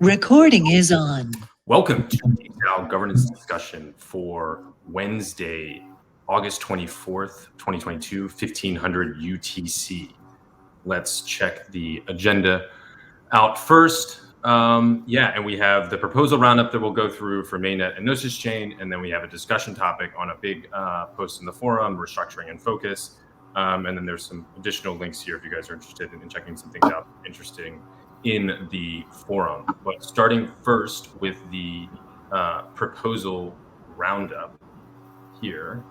Recording is on. Welcome to DXgov governance discussion for Wednesday, August 24th, 2022, 1500 UTC. Let's check the agenda out first. And we have the proposal roundup that we'll go through for Mainnet and Gnosis Chain, and then we have a discussion topic on a big post in the forum, Restructuring and Refocus. And then there's some additional links here if you guys are interested in checking some things out interesting in the forum. But starting first with the proposal roundup here,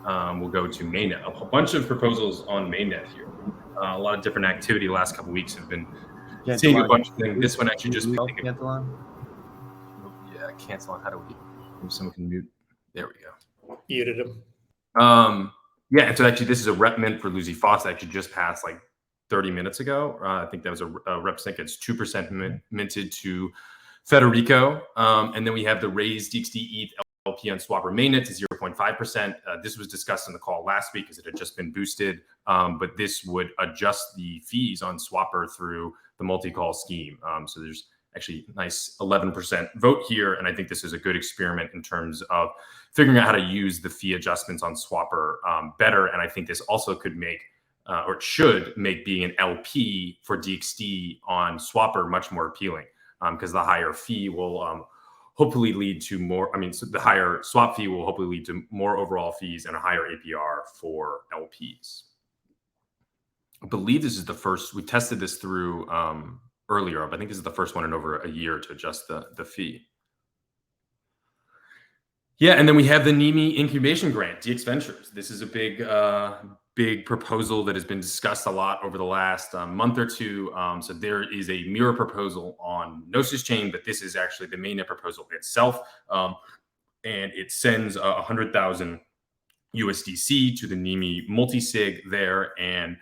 we'll go to Mainnet. A bunch of proposals on Mainnet here. A lot of different activity the last couple of weeks have been seeing a bunch of things. This one actually just cancel on. Yeah, cancel on. How do we? Maybe someone can mute. There we go. Muted him. Yeah, and so actually this is a rep mint for Lucy Foss that actually just passed like 30 minutes ago. I think that was a rep sync. It's 2% minted to Federico. And then we have the raised DXD ETH LP on Swapper Mainnet to 0.5%. This was discussed in the call last week because it had just been boosted. But this would adjust the fees on Swapper through the multi-call scheme. So there's actually a nice 11% vote here. And I think this is a good experiment in terms of figuring out how to use the fee adjustments on Swapper better. And I think this also could make, or it should make being an LP for DXD on Swapper much more appealing because the higher fee will hopefully lead to more, so the higher swap fee will hopefully lead to more overall fees and a higher APR for LPs. I believe this is the first, we tested this through earlier, but I think this is the first one in over a year to adjust the fee. Yeah, and then we have the NIMI incubation grant, DX Ventures. This is a big proposal that has been discussed a lot over the last month or two. So there is a mirror proposal on Gnosis Chain, but this is actually the Mainnet proposal itself. And it sends 100,000 USDC to the NIMI multi-sig there. And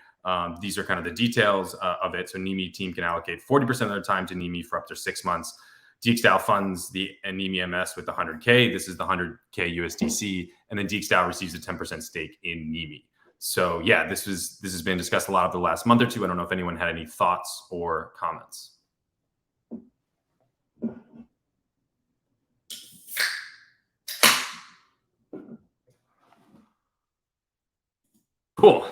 these are kind of the details of it. So NIMI team can allocate 40% of their time to NIMI for up to 6 months. DXDAO funds the NIMI MS with the 100K. This is the 100K USDC. And then DXDAO receives a 10% stake in NIMI. So yeah, this has been discussed a lot over the last month or two. I don't know if anyone had any thoughts or comments. Cool.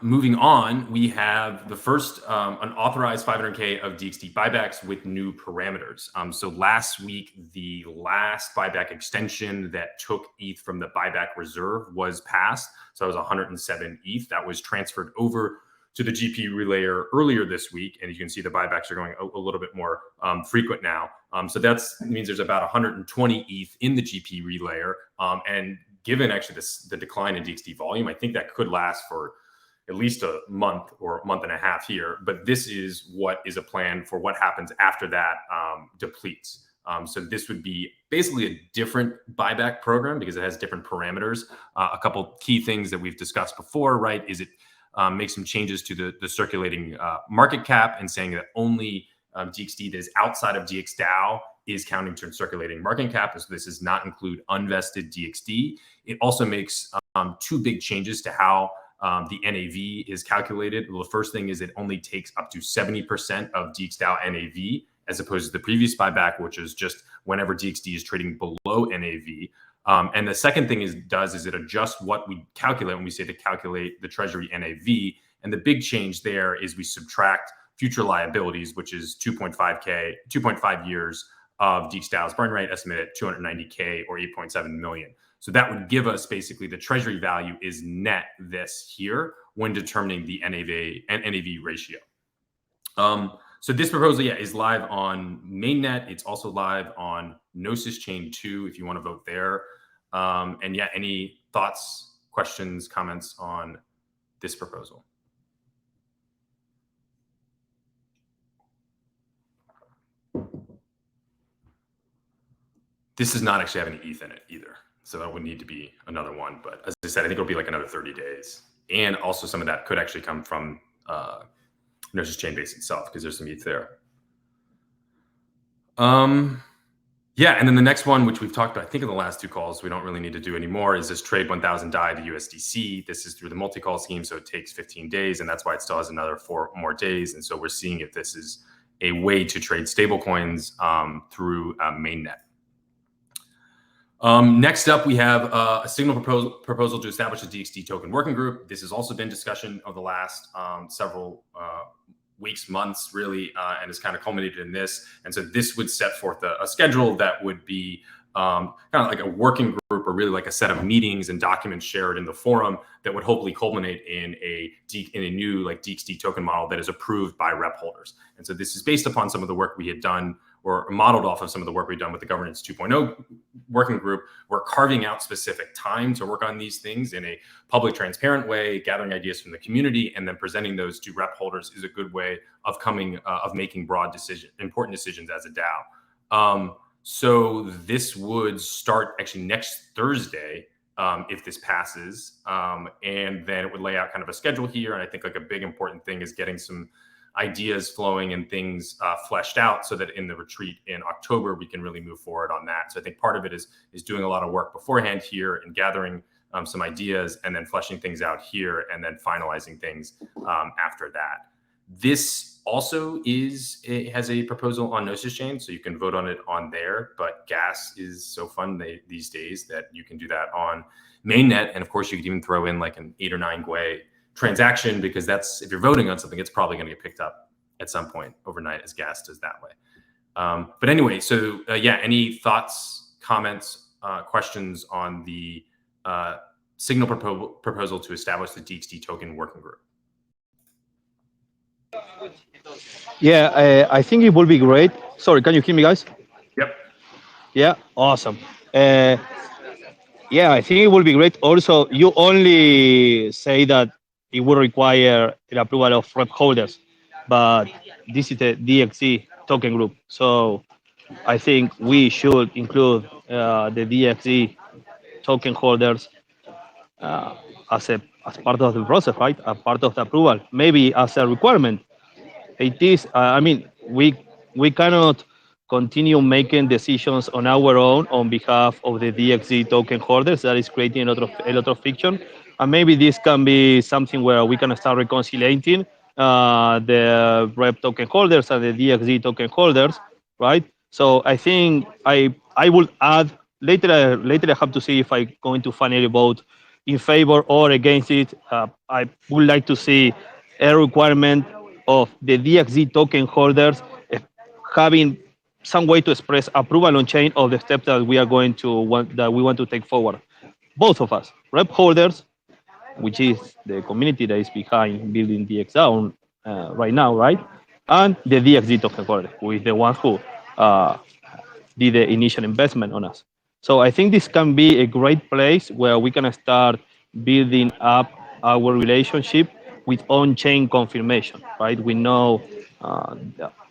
Moving on, we have the first unauthorized 500K of DXD buybacks with new parameters. So last week, the last buyback extension that took ETH from the buyback reserve was passed. So it was 107 ETH that was transferred over to the GP relayer earlier this week. And you can see the buybacks are going a little bit more frequent now. So that means there's about 120 ETH in the GP relayer. And given actually the decline in DXD volume, I think that could last for at least a month or a month and a half here. But this is what is a plan for what happens after that depletes. So this would be basically a different buyback program because it has different parameters. A couple key things that we've discussed before, right, is it makes some changes to the circulating market cap and saying that only DXD that is outside of DXDAO is counting to circulating market cap. So this does not include unvested DXD. It also makes two big changes to how the NAV is calculated. Well, the first thing is it only takes up to 70% of DXDAO NAV as opposed to the previous buyback, which is just whenever DXD is trading below NAV. And the second thing is it adjusts what we calculate when we say to calculate the treasury NAV. And the big change there is we subtract future liabilities, which is 2.5 years of DXDAO's burn rate, estimated at 290K or 8.7 million. So that would give us basically the treasury value is net this here when determining the NAV ratio. So this proposal, is live on Mainnet. It's also live on Gnosis Chain 2 if you want to vote there. Any thoughts, questions, comments on this proposal? This does not actually have any ETH in it either. So that would need to be another one. But as I said, I think it'll be like another 30 days. And also some of that could actually come from Gnosis Chain base itself because there's some ETH there. And then the next one, which we've talked about, I think in the last two calls, we don't really need to do anymore, is this trade 1,000 DAI to USDC. This is through the multi-call scheme, so it takes 15 days, and that's why it still has another 4 more days. And so we're seeing if this is a way to trade stablecoins through Mainnet. Next up, we have a signal proposal to establish a DXD token working group. This has also been discussion of the last several weeks, months, really, and has kind of culminated in this. And so this would set forth a schedule that would be kind of like a working group, or really like a set of meetings and documents shared in the forum that would hopefully culminate in a new like DXD token model that is approved by rep holders. And so this is based upon some of the work we had done, or modeled off of some of the work we've done with the Governance 2.0 working group. We're carving out specific time to work on these things in a public, transparent way, gathering ideas from the community, and then presenting those to rep holders is a good way of making broad important decisions as a DAO. So this would start actually next Thursday, if this passes, and then it would lay out kind of a schedule here. And I think like a big important thing is getting some ideas flowing and things fleshed out, so that in the retreat in October we can really move forward on that. So I think part of it is doing a lot of work beforehand here and gathering some ideas, and then fleshing things out here, and then finalizing things after that. This also has a proposal on Gnosis Chain, so you can vote on it on there. But gas is so fun these days that you can do that on Mainnet, and of course you could even throw in like an 8 or 9 Gwei transaction, because that's, if you're voting on something, it's probably going to get picked up at some point overnight, as gas does that way. But anyway, so yeah, any thoughts, comments, questions on the signal proposal to establish the DXD token working group? Yeah, I think it will be great. Sorry, can you hear me, guys? Yep. Yeah, awesome. Yeah, I think it will be great. Also, you only say that it will require the approval of rep holders, but this is the DXC token group. So I think we should include the DXC token holders as part of the process, right? As part of the approval, maybe as a requirement. It is. I mean, we cannot continue making decisions on our own on behalf of the DXD token holders. That is creating a lot of fiction, and maybe this can be something where we can start reconciliating the rep token holders and the DXD token holders, right? So I think I will add later. Later, I have to see if I'm going to finally vote in favor or against it. I would like to see a requirement of the DXD token holders having some way to express approval on chain of the steps that we want to take forward. Both of us, rep holders, which is the community that is behind building DXdown right now, right? And the DXD token holder, who is the one who did the initial investment on us. So I think this can be a great place where we can start building up our relationship with on-chain confirmation, right? We know,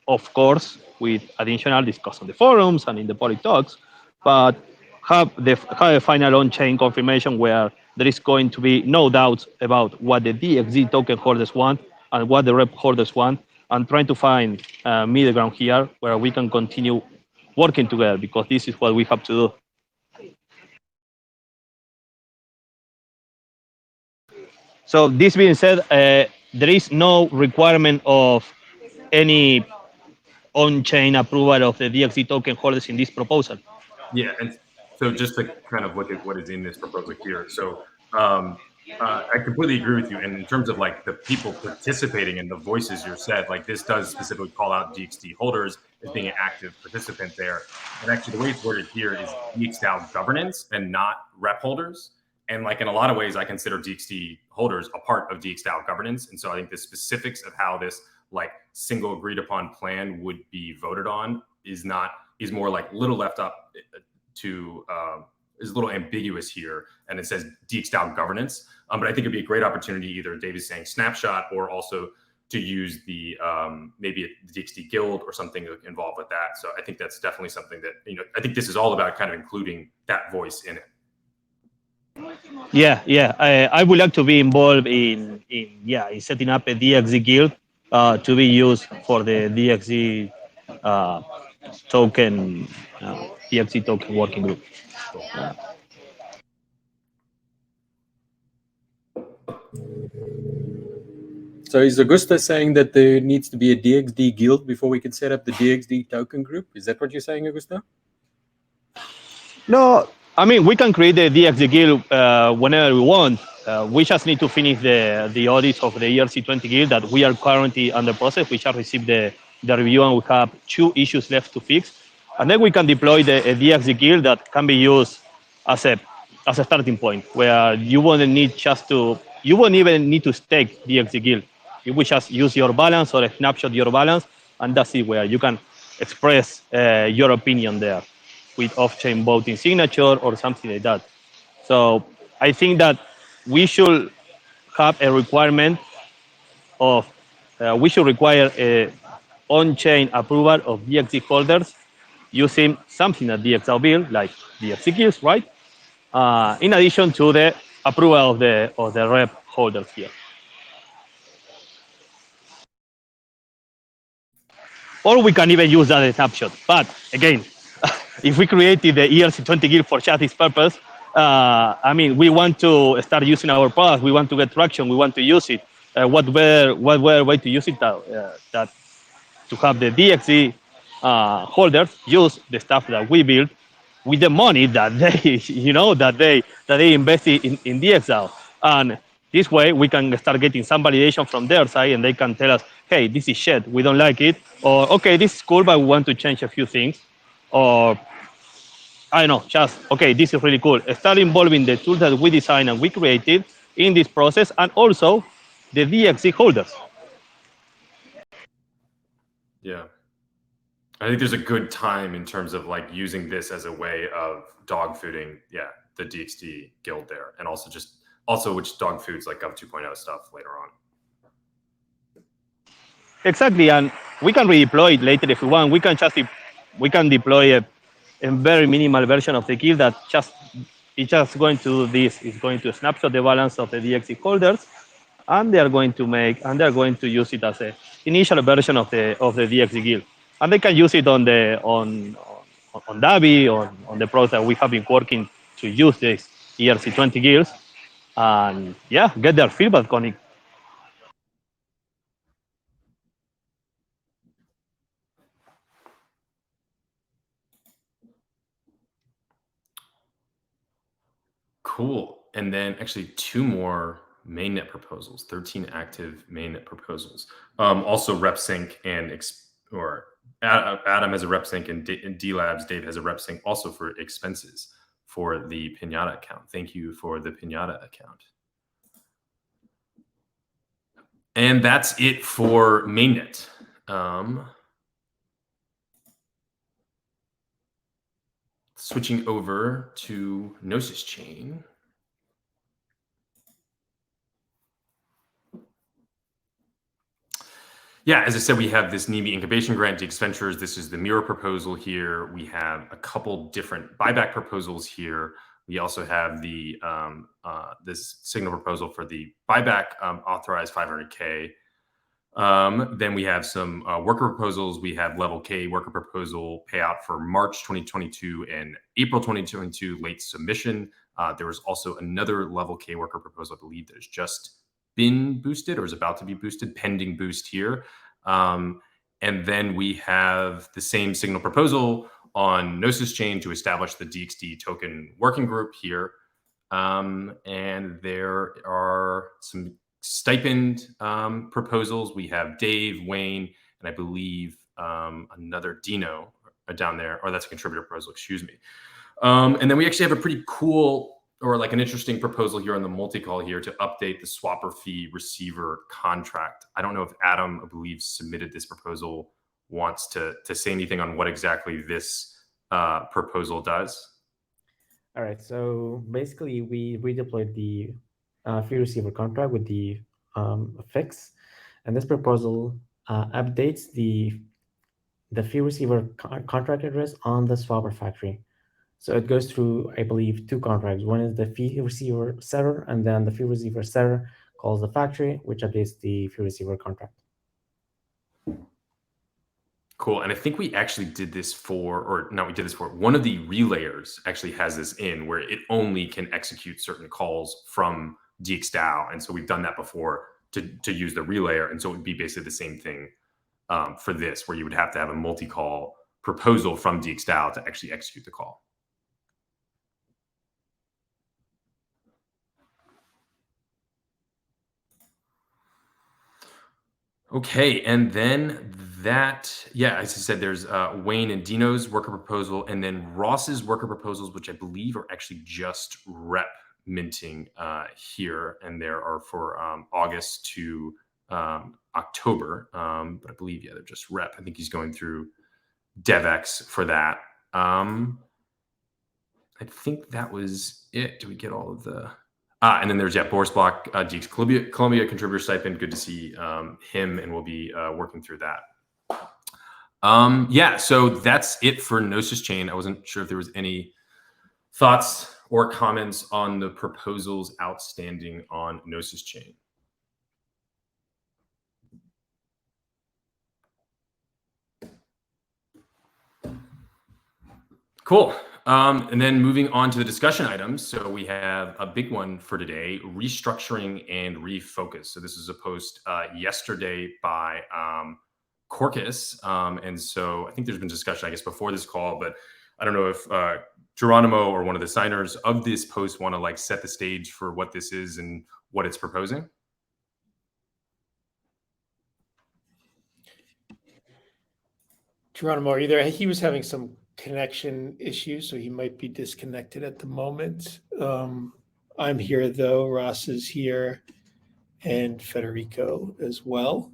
of course, with additional discuss on the forums and in the public talks, but have a final on-chain confirmation where there is going to be no doubts about what the DXD token holders want and what the rep holders want, and trying to find middle ground here where we can continue working together, because this is what we have to do. So this being said, there is no requirement of any on-chain approval of the DXD token holders in this proposal. Yeah, and so just to kind of look at what is in this proposal here. So I completely agree with you. And in terms of like the people participating and the voices you said, like this does specifically call out DXD holders as being an active participant there. And actually the way it's worded here is DXDAO governance and not rep holders. And like in a lot of ways, I consider DXD holders a part of DXDAO governance. And so I think the specifics of how this like single agreed upon plan would be voted on is more like little left up to is a little ambiguous here, and it says DXDAO governance. But I think it'd be a great opportunity, either Dave is saying snapshot, or also to use the maybe the DXD guild or something involved with that. So I think that's definitely something that, you know, I think this is all about kind of including that voice in it. Yeah. I would like to be involved in setting up a DXD guild to be used for the DXD token DXD token working group. So is Augusta saying that there needs to be a DXD guild before we can set up the DXD token group? Is that what you're saying, Augusta? No, I mean we can create the DXG guild whenever we want. We just need to finish the audits of the ERC20 guild that we are currently under process. We shall receive the review and we have 2 issues left to fix, and then we can deploy the DXG guild that can be used as a starting point where you won't even need to stake DXG guild. You will just use your balance or a snapshot your balance, and that's it. Where you can express your opinion there with off-chain voting signature or something like that. So I think that we should have a requirement of we should require a on-chain approval of DXC holders using something that DXgov built, like DXC keys, right? In addition to the approval of the rep holders here. Or we can even use that as a snapshot. But again, if we created the ERC20 guild for just this purpose, I mean, we want to start using our product. We want to get traction. We want to use it. What better way to use it that to have the DXC holders use the stuff that we build with the money that they, that they invested in DXL. And this way we can start getting some validation from their side, and they can tell us, hey, this is shit, we don't like it, or okay, this is cool, but we want to change a few things, or I don't know, just okay, this is really cool. Start involving the tools that we designed and we created in this process, and also the DXC holders. Yeah. I think there's a good time in terms of like using this as a way of dog fooding, the DXD guild there, and also which dog foods like Gov 2.0 stuff later on. Exactly, and we can redeploy it later if we want. We can deploy a very minimal version of the guild that it's just going to do this. It's going to snapshot the balance of the DXC holders, and they're going to use it as a initial version of the DXC guild, and they can use it on Davi, on the products that we have been working to use this ERC20 guilds, and get their feedback on it. Cool. And then actually 2 more mainnet proposals, 13 active mainnet proposals. Also RepSync or Adam has a RepSync and D Labs, Dave has a RepSync also for expenses for the Pinata account. Thank you for the Pinata account. And that's it for mainnet. Switching over to Gnosis Chain. Yeah, as I said, we have this NIMBY incubation grant, DX Ventures. This is the mirror proposal here. We have a couple different buyback proposals here. We also have the this signal proposal for the buyback authorized 500K. Then we have some worker proposals. We have level K worker proposal payout for March 2022 and April 2022 late submission. There was also another level K worker proposal, I believe, that has just been boosted or is about to be boosted, pending boost here. And then we have the same signal proposal on Gnosis Chain to establish the DXD token working group here. And there are some stipend proposals. We have Dave, Wayne, and I believe another Dino down there, or that's a contributor proposal, excuse me. And then we actually have a pretty cool or like an interesting proposal here on the multi-call here to update the swapper fee receiver contract. I don't know if Adam, I believe, submitted this proposal, wants to say anything on what exactly this proposal does. All right, so basically we redeployed the fee receiver contract with the fix, and this proposal updates the fee receiver contract address on the swapper factory. So it goes through, I believe, 2 contracts. One is the fee receiver setter, and then the fee receiver setter calls the factory, which updates the fee receiver contract. Cool. And I think we actually did this for one of the relayers actually has this in where it only can execute certain calls from DXDAO. And so we've done that before to use the relayer. And so it would be basically the same thing for this, where you would have to have a multi-call proposal from DXDAO to actually execute the call. Okay, and then that, yeah, as I said, there's Wayne and Dino's worker proposal, and then Ross's worker proposals, which I believe are actually just rep minting here, and there are for August to October, but I believe, yeah, they're just rep. I think he's going through DevX for that. I think that was it. Do we get all of the... and then there's, yeah, Boris Block, DX Columbia contributor stipend. Good to see him, and we'll be working through that. Yeah, so that's it for Gnosis Chain. I wasn't sure if there was any thoughts or comments on the proposals outstanding on Gnosis Chain. Cool. And then moving on to the discussion items. So we have a big one for today, restructuring and refocus. So this is a post yesterday by Corcus. And so I think there's been discussion, I guess, before this call, but I don't know if Geronimo or one of the signers of this post want to like set the stage for what this is and what it's proposing. Geronimo, are you there? He was having some connection issues, so he might be disconnected at the moment. I'm here though. Ross is here, and Federico as well.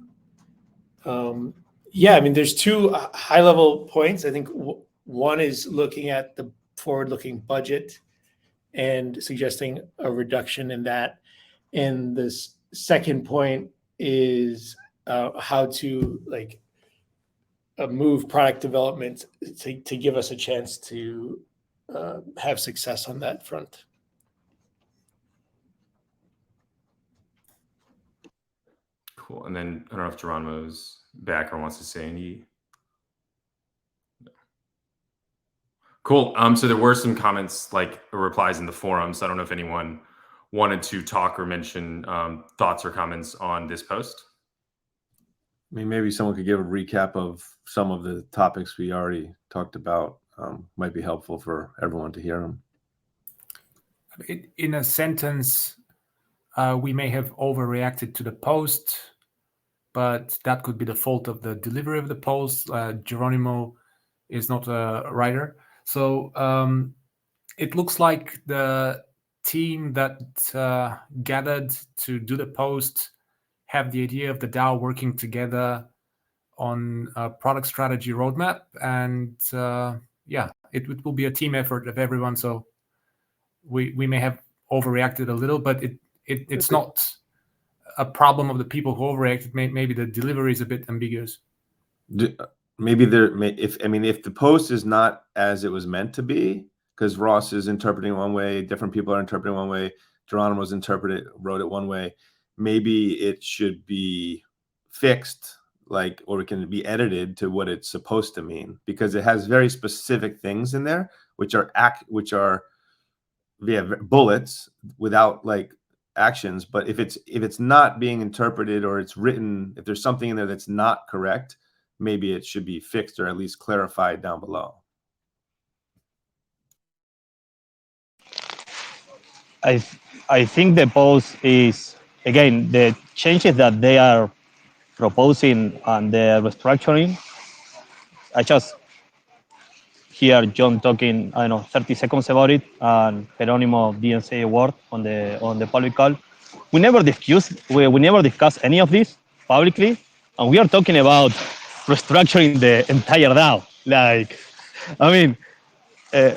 Yeah, I mean, there's two high-level points. I think one is looking at the forward-looking budget and suggesting a reduction in that. And the second point is how to like move product development to give us a chance to have success on that front. Cool. And then I don't know if Geronimo's back or wants to say any. No. Cool. So there were some comments, like replies in the forum. So I don't know if anyone wanted to talk or mention thoughts or comments on this post. I mean, maybe someone could give a recap of some of the topics we already talked about. Might be helpful for everyone to hear them. In a sentence, we may have overreacted to the post, but that could be the fault of the delivery of the post. Geronimo is not a writer. So it looks like the team that gathered to do the post have the idea of the DAO working together on a product strategy roadmap. And yeah, it will be a team effort of everyone. So we may have overreacted a little, but it's not a problem of the people who overreacted. Maybe the delivery is a bit ambiguous. Maybe if the post is not as it was meant to be, because Ross is interpreting one way, different people are interpreting one way, Geronimo's wrote it one way, maybe it should be fixed, like, or it can be edited to what it's supposed to mean, because it has very specific things in there, which are bullets without like actions. But if it's not being interpreted, or it's written, if there's something in there that's not correct, maybe it should be fixed or at least clarified down below. I think the post is, again, the changes that they are proposing and the restructuring. I just hear John talking, I don't know, 30 seconds about it, and Geronimo didn't say a word on the public call. We never discuss any of this publicly, and we are talking about restructuring the entire DAO. Like, I mean,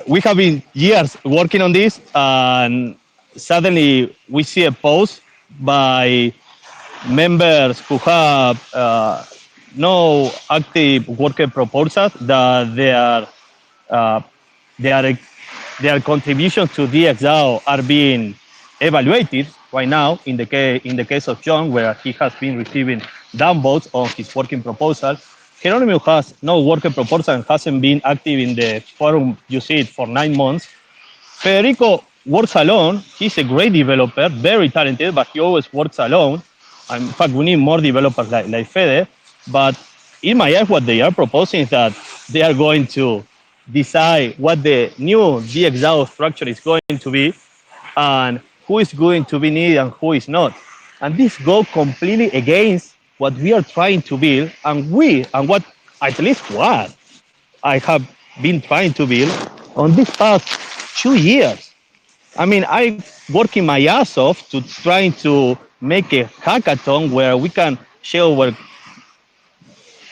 we have been years working on this, and suddenly we see a post by members who have no active worker proposals that their contributions to DXgov are being evaluated right now. In the case of John, where he has been receiving downvotes on his working proposal, Geronimo has no worker proposal and hasn't been active in the forum, you see it, for 9 months. Federico works alone. He's a great developer, very talented, but he always works alone. In fact, we need more developers like Fede. But in my eyes, what they are proposing is that they are going to decide what the new DXgov structure is going to be and who is going to be needed and who is not. And this goes completely against what we are trying to build and what at least what I have been trying to build on these past 2 years. I mean, I'm working my ass off to trying to make a hackathon where we can share our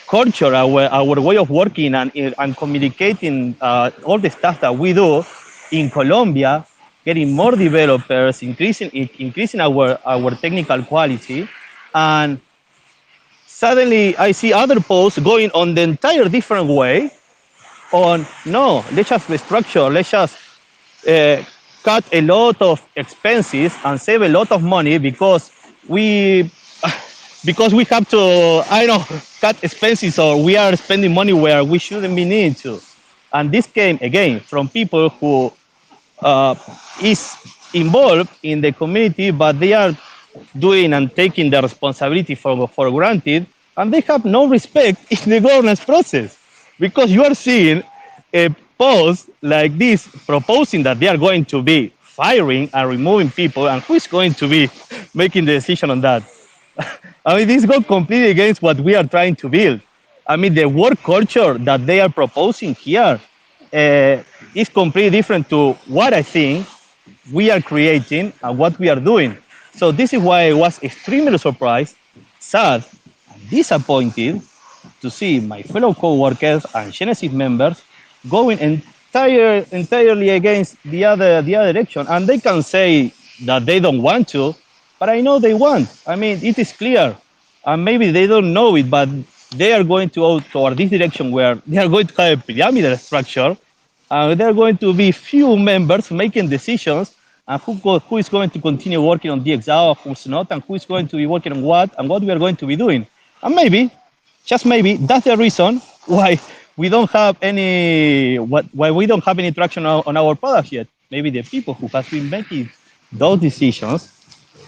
culture, our way of working and communicating all the stuff that we do in Colombia, getting more developers, increasing our technical quality, and suddenly I see other posts going on the entire different way on no, let's just restructure, let's just uh, cut a lot of expenses and save a lot of money we because we have to, I don't know, cut expenses or we are spending money where we shouldn't be needing to. And this came again from people who uh, is involved in the community, but they are doing and taking the responsibility for granted, and they have no respect in the governance process because you are seeing a post like this proposing that they are going to be firing and removing people, and who is going to be making the decision on that? I mean, this goes completely against what we are trying to build. I mean, the work culture that they are proposing here is completely different to what I think we are creating and what we are doing. So this is why I was extremely surprised, sad, and disappointed to see my fellow co-workers and Genesis members going entirely against the other direction. And they can say that they don't want to, but I know they want. I mean, it is clear. And maybe they don't know it, but they are going to go toward this direction where they are going to have a pyramidal structure. There are going to be few members making decisions, and who is going to continue working on DXgov, who's not, and who is going to be working on what, and what we are going to be doing. And maybe, just maybe, that's the reason why we don't have why we don't have any traction on our product yet. Maybe the people who have been making those decisions,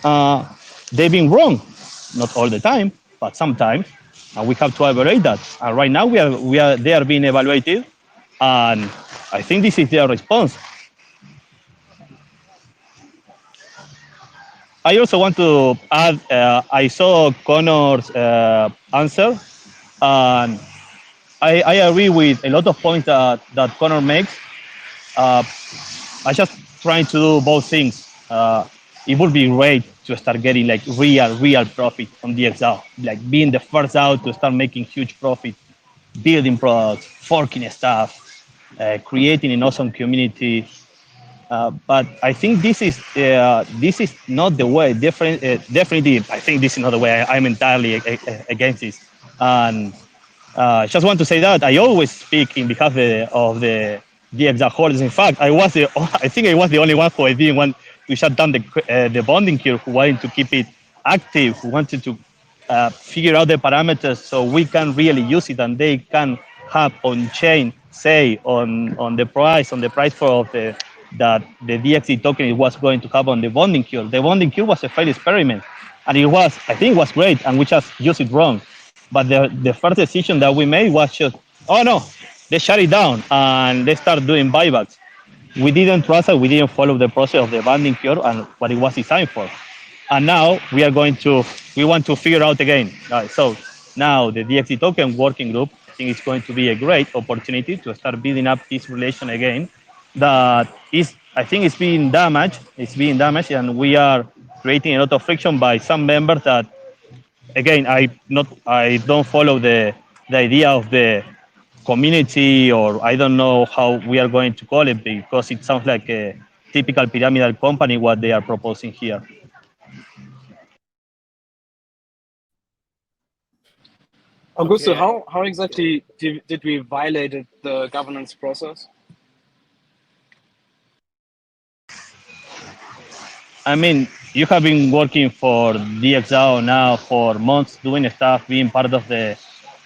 uh, they've been wrong. Not all the time, but sometimes, and we have to evaluate that. And right now they are being evaluated, and I think this is their response. I also want to add, I saw Connor's answer, and I agree with a lot of points that Connor makes. I just trying to do both things. It would be great to start getting like real profit on DXL, like being the first out to start making huge profit, building products, forking stuff, creating an awesome community. But I think this is not the way. Definitely, I think this is not the way. I'm entirely against this. And I just want to say that I always speak in behalf of the DXgov holders. In fact, I think I was the only one who I didn't want to shut down the bonding queue, who wanted to keep it active, who wanted to figure out the parameters so we can really use it and they can have on-chain say on the price for that the DXD token was going to have on the bonding queue. The bonding queue was a failed experiment, and I think it was great, and we just used it wrong. But the first decision that we made was just, oh no, they shut it down and they start doing buybacks. We didn't trust it, we didn't follow the process of the bonding queue and what it was designed for. And now we want to figure out again. So now the DXD token working group, I think it's going to be a great opportunity to start building up this relation again. I think it's being damaged. It's being damaged, and we are creating a lot of friction by some members that, again, I don't follow the idea of the community, or I don't know how we are going to call it, because it sounds like a typical pyramidal company what they are proposing here. Augusto, Okay. how exactly did we violate the governance process? I mean, you have been working for DXgov now for months, doing stuff, being part of the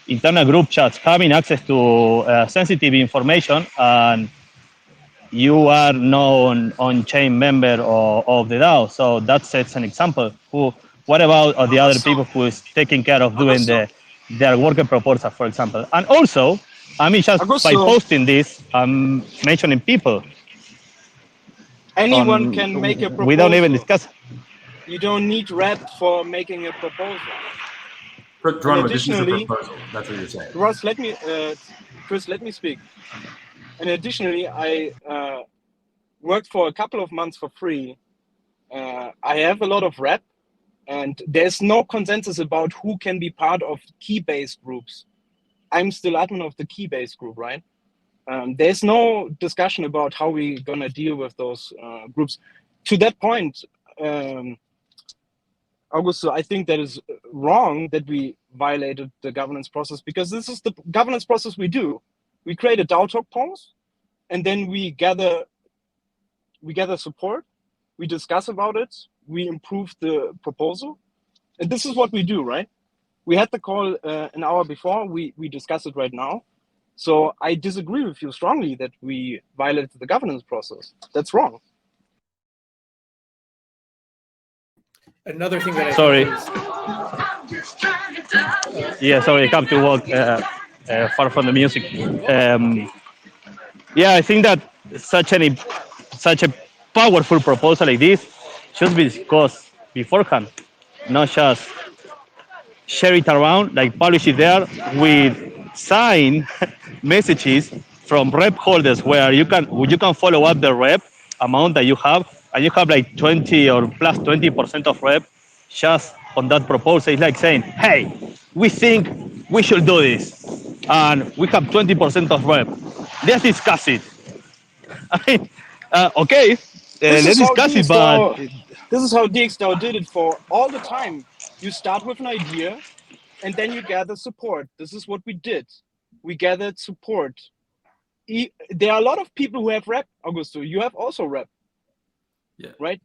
internal group chats, having access to sensitive information, and you are known on-chain member of the DAO. So that sets an example. What about the other people who is taking care of doing their worker proposal, for example? And also, I mean, just by Augusto, posting this, I'm mentioning people. anyone can make a proposal. We don't even discuss. You don't need rep for making a proposal. Geronimo, this is a additionally, proposal. That's what you're saying. Ross, Chris, let me speak. And additionally, I worked for a couple of months for free. I have a lot of rep, and there's no consensus about who can be part of key-based groups. I'm still admin of the key-based group, right? There's no discussion about how we're gonna deal with those groups. To that point, Augusto, I think that is wrong that we violated the governance process, because this is the governance process we do. We create a DAO talk post, and then we gather support, we discuss about it, we improve the proposal, and this is what we do, right? We had the call an hour before, we discuss it right now. So I disagree with you strongly that we violated the governance process. That's wrong. Another thing that I Sorry. think is, Yeah, sorry, I come to walk far from the music. Yeah, I think that such a powerful proposal like this should be discussed beforehand, not just share it around, like publish it there with signed messages from rep holders where you can follow up the rep amount that you have, and you have like 20 or plus 20% of rep just on that proposal. It's like saying, hey, we think we should do this, and we have 20% of rep. Let's discuss it. I mean, okay, let's discuss it, but this is how DXgov did it for all the time. You start with an idea, and then you gather support. This is what we did. We gathered support. There are a lot of people who have rep, Augusto. You have also rep. Yeah. Right?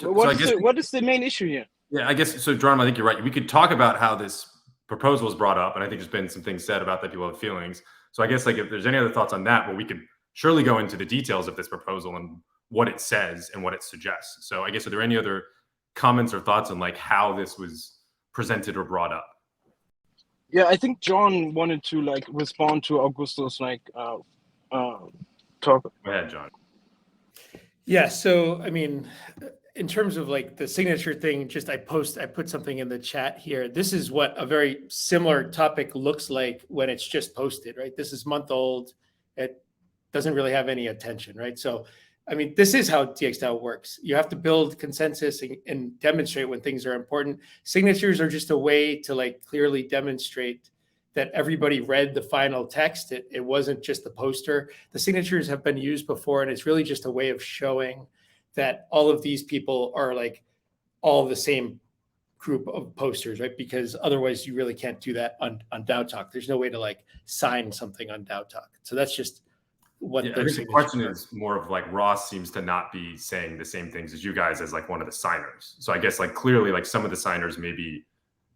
So What is the main issue here? Yeah, I guess so, Geronimo, I think you're right. We could talk about how this proposal was brought up, and I think there's been some things said about that people have feelings. So I guess like if there's any other thoughts on that, well, we could surely go into the details of this proposal and what it says and what it suggests. So I guess, are there any other comments or thoughts on like how this was presented or brought up? Yeah, I think John wanted to like respond to Augusto's like talk. Go ahead, John. yeah, so I mean, in terms of like the signature thing, just I put something in the chat here. This is what a very similar topic looks like when it's just posted, right? This is month old. It doesn't really have any attention, right? So, I mean, this is how DXgov works. You have to build consensus and demonstrate when things are important. Signatures are just a way to like clearly demonstrate that everybody read the final text. It wasn't just the poster. The signatures have been used before, and it's really just a way of showing that all of these people are like all the same group of posters, right? Because otherwise you really can't do that on DAO Talk. There's no way to like sign something on DAO Talk. So that's just what I think the question is more of like Ross seems to not be saying the same things as you guys as like one of the signers. So I guess like clearly like some of the signers maybe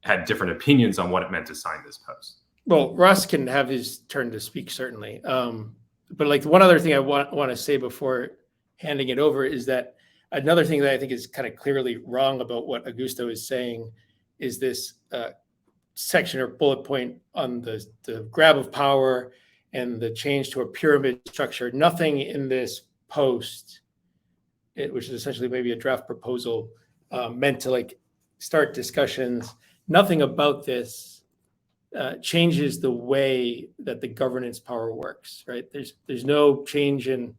had different opinions on what it meant to sign this post. Well, Ross can have his turn to speak, certainly. But like one other thing I want to say before handing it over is that another thing that I think is kind of clearly wrong about what Augusto is saying is this section or bullet point on the grab of power and the change to a pyramid structure. Nothing in this post, which is essentially maybe a draft proposal meant to like start discussions. Nothing about this changes the way that the governance power works, right? There's no change in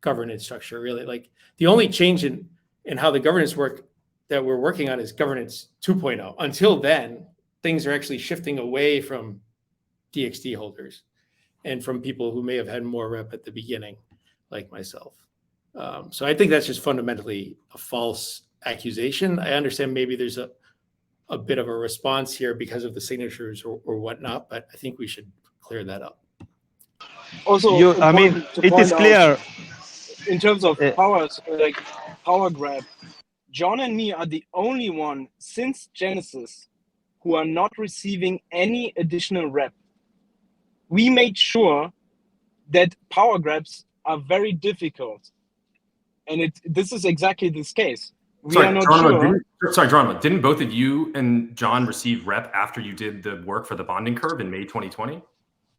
governance structure, really. Like the only change in how the governance work that we're working on is governance 2.0. Until then, things are actually shifting away from DXD holders and from people who may have had more rep at the beginning, like myself. So I think that's just fundamentally a false accusation. I understand maybe there's a bit of a response here because of the signatures or whatnot, but I think we should clear that up. Also, it is clear in terms of powers, like power grab. John and me are the only one since Genesis who are not receiving any additional rep. We made sure that power grabs are very difficult, and this is exactly this case. we are not sure. Sorry, Geronimo, didn't both of you and John receive rep after you did the work for the bonding curve in May 2020?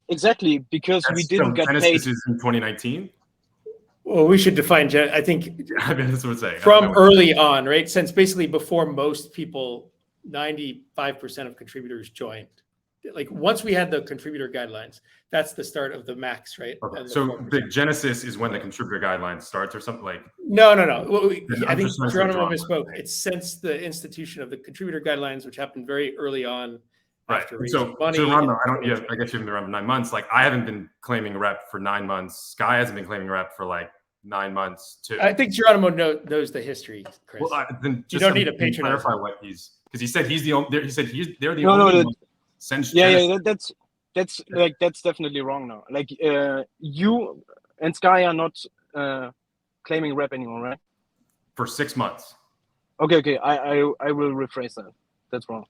Exactly, because we didn't get paid. Genesis is in 2019? Well, we should define, I think, I mean, that's what I'm saying. from early on, right? Since basically before most people, 95% of contributors joined. Like once we had the contributor guidelines, that's the start of the max, right? Okay. And So the Genesis is when the contributor guidelines starts or something like? No. Well, I think just trying to Geronimo draw. misspoke. It's since the institution of the contributor guidelines, which happened very early on. Right. After So, raising money. Geronimo, I guess you've been around 9 months. Like I haven't been claiming rep for 9 months. Sky hasn't been claiming rep for like 9 months too. I think Geronimo knows the history, Chris. Well, then you don't need to patronize. Clarify what because he said he's the only. He said they're the No, only. no, one since that's that's definitely wrong now. Like you and Sky are not claiming rep anymore, right? For 6 months. Okay. I will rephrase that. That's wrong.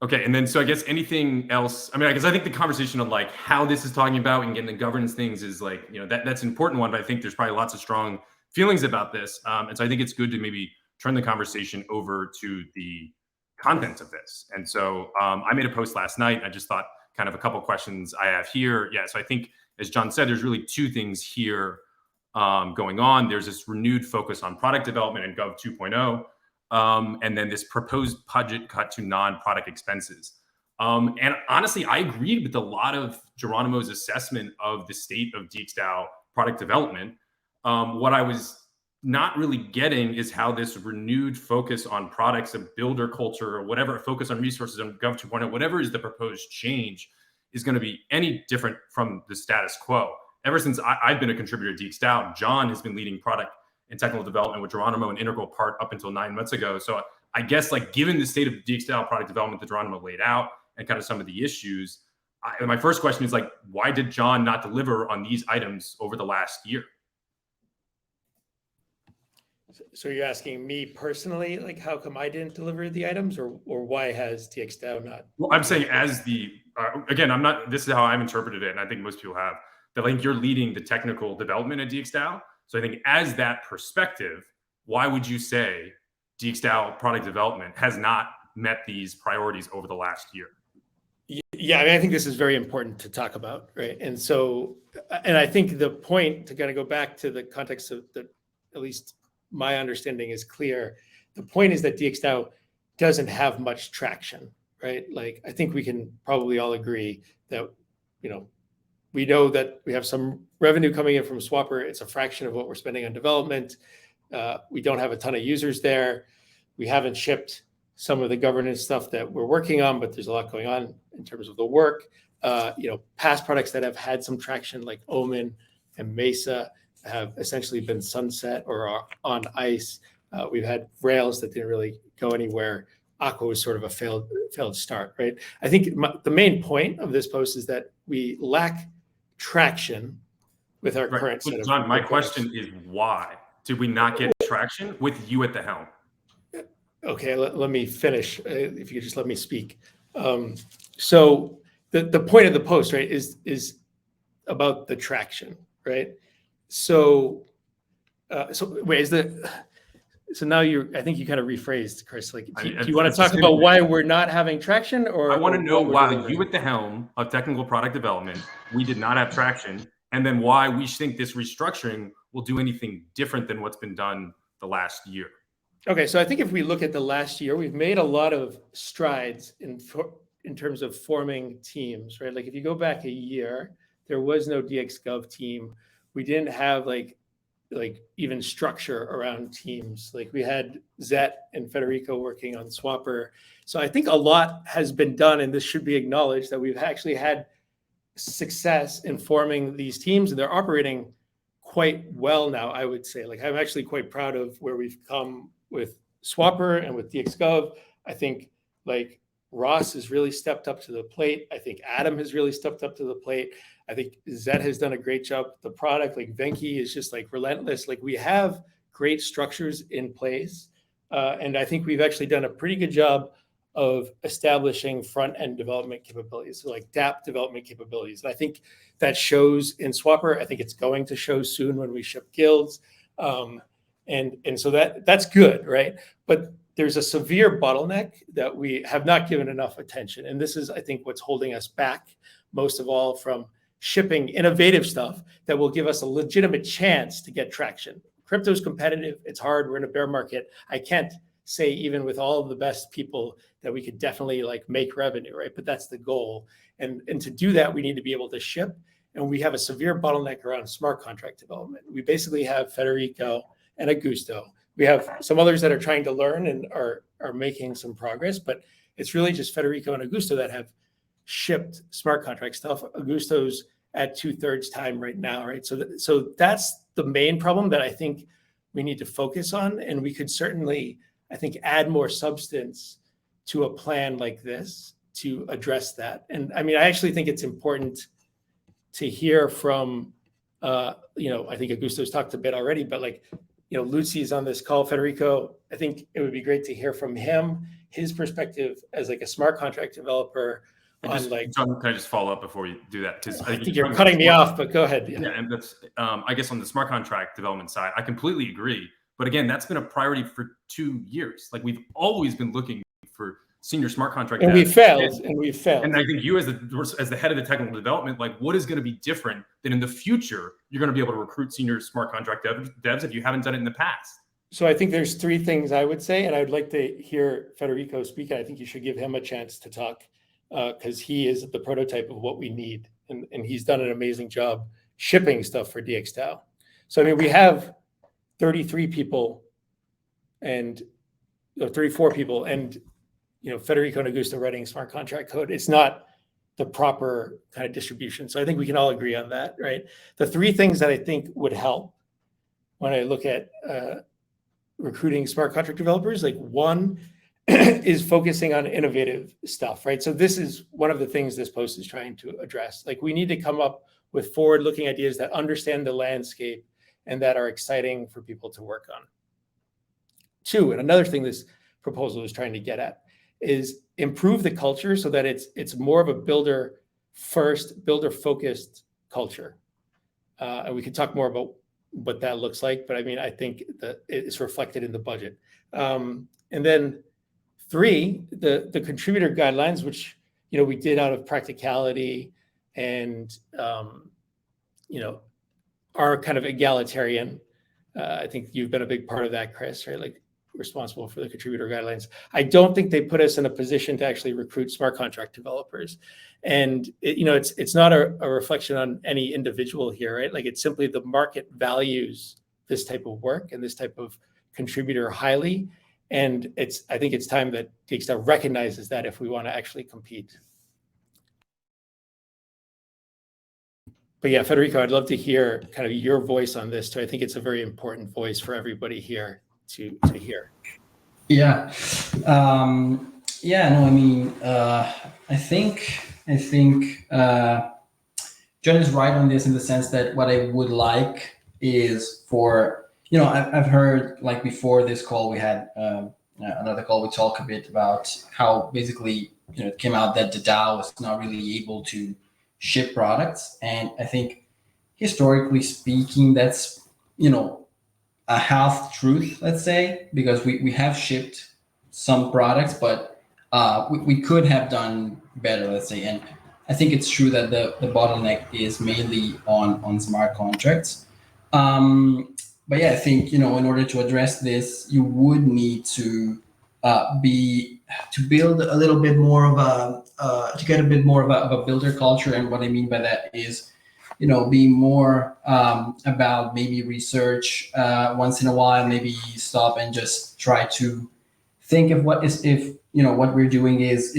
Okay, and then so I guess anything else? I mean, I guess I think the conversation of like how this is talking about and getting the governance things is like, you know, that's an important one. But I think there's probably lots of strong feelings about this, and so I think it's good to maybe turn the conversation over to the content of this. And so I made a post last night. I just thought kind of a couple questions I have here. Yeah, so I think as John said, there's really two things here going on. There's this renewed focus on product development and Gov 2.0. And then this proposed budget cut to non-product expenses. And honestly, I agreed with a lot of Geronimo's assessment of the state of DXgov product development. What I was not really getting is how this renewed focus on products, a builder culture, or whatever, focus on resources on Gov 2.0, whatever is the proposed change, is going to be any different from the status quo. Ever since I've been a contributor to DXgov, John has been leading product and technical development with Geronimo, an integral part up until 9 months ago. So I guess like given the state of DXgov product development that Geronimo laid out and kind of some of the issues, my first question is like, why did John not deliver on these items over the last year? So you're asking me personally, like how come I didn't deliver the items, or why has DXgov not? Well, I'm saying as the, again, I'm not, this is how I've interpreted it, and I think most people have, that like you're leading the technical development at DXgov. So I think as that perspective, why would you say DXgov product development has not met these priorities over the last year? Yeah, I mean, I think this is very important to talk about, right? And so, and I think the point to kind of go back to the context of the, at least my understanding is clear. The point is that DXgov doesn't have much traction, right? Like, I think we can probably all agree that, you know, we know that we have some revenue coming in from Swapper. It's a fraction of what we're spending on development. We don't have a ton of users there. We haven't shipped some of the governance stuff that we're working on, but there's a lot going on in terms of the work. You know, past products that have had some traction like Omen and Mesa have essentially been sunset or are on ice. We've had Rails that didn't really go anywhere. Aqua was sort of a failed start, right? I think the main point of this post is that we lack traction with our current set of John, my question is why did we not get traction with you at the helm? Okay, let me finish. If you could just let me speak. So the point of the post, right, is about the traction, right? So wait, so now I think you kind of rephrased, Chris. Like, do you want to talk about why we're not having traction, or I want to know why you at the helm of technical product development, we did not have traction, and then why we think this restructuring will do anything different than what's been done the last year. Okay, so I think if we look at the last year, we've made a lot of strides in terms of forming teams, right? Like if you go back a year, there was no DXgov team. We didn't have like even structure around teams. Like we had Zet and Federico working on Swapper. So I think a lot has been done, and this should be acknowledged that we've actually had success in forming these teams, and they're operating quite well now, I would say. Like I'm actually quite proud of where we've come with Swapper and with DXgov. I think like Ross has really stepped up to the plate. I think Adam has really stepped up to the plate. I think Zed has done a great job with the product. Like Venki is just like relentless. Like we have great structures in place. And I think we've actually done a pretty good job of establishing front-end development capabilities, so like DApp development capabilities. And I think that shows in Swapper. I think it's going to show soon when we ship guilds. And so that's good, right? But there's a severe bottleneck that we have not given enough attention. And this is, I think, what's holding us back most of all from shipping innovative stuff that will give us a legitimate chance to get traction. Crypto's competitive. It's hard. We're in a bear market. I can't say even with all of the best people that we could definitely like make revenue, right? But that's the goal. And to do that, we need to be able to ship. And we have a severe bottleneck around smart contract development. We basically have Federico and Augusto. We have some others that are trying to learn and are making some progress, but it's really just Federico and Augusto that have shipped smart contract stuff. Augusto's at 2/3 time right now, right? So that's the main problem that I think we need to focus on. And we could certainly, I think, add more substance to a plan like this to address that. And I mean, I actually think it's important to hear from, I think Augusto's talked a bit already, but like, Lucy's on this call, Federico, I think it would be great to hear from him, his perspective as like a smart contract developer on like. John, can I just follow up before you do that? I think you're cutting me off, but go ahead. Yeah, and that's, I guess on the smart contract development side, I completely agree. But again, that's been a priority for 2 years. Like we've always been looking for senior smart contract. And we failed. And I think you as the head of the technical development, like what is going to be different than in the future, you're going to be able to recruit senior smart contract devs if you haven't done it in the past? So I think there's 3 things I would say, and I would like to hear Federico speak. I think you should give him a chance to talk because he is the prototype of what we need. And he's done an amazing job shipping stuff for DXgov. So, I mean, we have 33 people and 34 people and Federico and Augusto writing smart contract code. It's not the proper kind of distribution. So I think we can all agree on that, right? The 3 things that I think would help when I look at recruiting smart contract developers, like one is focusing on innovative stuff, right? So this is one of the things this post is trying to address. Like we need to come up with forward-looking ideas that understand the landscape and that are exciting for people to work on. 2, and another thing this proposal is trying to get at is improve the culture so that it's more of a builder-first, builder-focused culture. And we can talk more about what that looks like, but I mean, I think that it's reflected in the budget. And then 3, the contributor guidelines, which we did out of practicality and are kind of egalitarian. I think you've been a big part of that, Chris, right? Like responsible for the contributor guidelines. I don't think they put us in a position to actually recruit smart contract developers. And it's not a reflection on any individual here, right? Like it's simply the market values this type of work and this type of contributor highly. And I think it's time that DXgov recognizes that if we want to actually compete. But yeah, Federico, I'd love to hear kind of your voice on this too. I think it's a very important voice for everybody here to hear. Yeah. I mean, I think John is right on this in the sense that what I would like is for, I've heard like before this call, we had another call, we talk a bit about how basically, it came out that the DAO was not really able to ship products. And I think historically speaking, that's, a half truth, let's say, because we have shipped some products, but we could have done better, let's say. And I think it's true that the bottleneck is mainly on smart contracts. But yeah, I think, in order to address this, you would need to build a little bit more of to get a bit more of a builder culture. And what I mean by that is, being more about maybe research once in a while, maybe stop and just try to think of what we're doing is